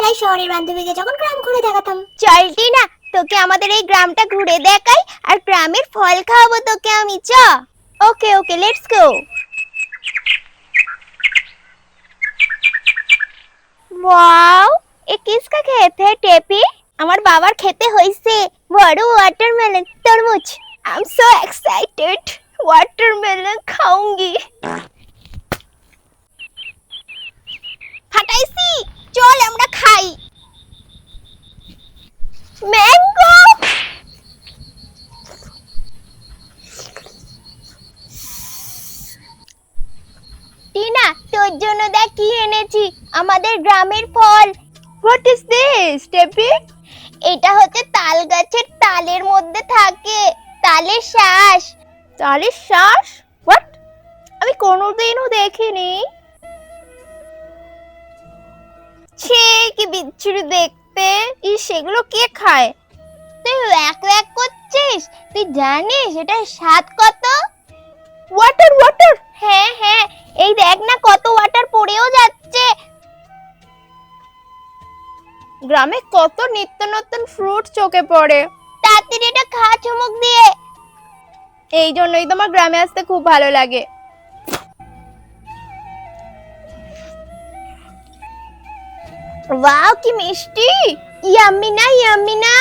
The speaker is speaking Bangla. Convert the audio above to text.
ছোটবেলায় শহরের বান্ধবীকে যখন গ্রাম ঘুরে দেখাতাম। চল টিনা, তোকে আমাদের এই গ্রামটা ঘুরে দেখাই আর গ্রামের ফল খাওয়াবো তোকে আমি। চ। ওকে ওকে, লেটস গো। ওয়াও, এ কিসকা খেত है টেপি? আমার বাবার খেতে হইছে বড় ওয়াটারমেলন, তরমুজ। I am so excited, watermelon খাऊंगी। ফাটাইছি, চল আমরা খাই। ম্যাঙ্গো। টিনা, তোর জন্য দেখ কি এনেছি, আমাদের গ্রামের ফল। হোয়াট ইজ দিস টেপি? এটা হচ্ছে তাল গাছের তালের মধ্যে থাকে তালের শ্বাস। তালের শ্বাস? হোয়াট? আমি কোনোদিনও দেখিনি। ছি, কি বিচ্ছিরি দেখতে। সেগুলো কে খায়? তুই ওয়াক ওয়াক করছিস? তুই জানিস এটার স্বাদ কত? Water water. হ্যাঁ হ্যাঁ, এই দেখ না কত ওয়াটার পড়েও যাচ্ছে। গ্রামে কত নিত্য নতুন ফ্রুট চোখে পড়ে। তাড়াতাড়ি এটা খা চুমুক দিয়ে। এই জন্যই তোমার গ্রামে আসতে খুব ভালো লাগে। ওয়াও, কি মিষ্টি। ইয়াম্মি না ইয়াম্মি না।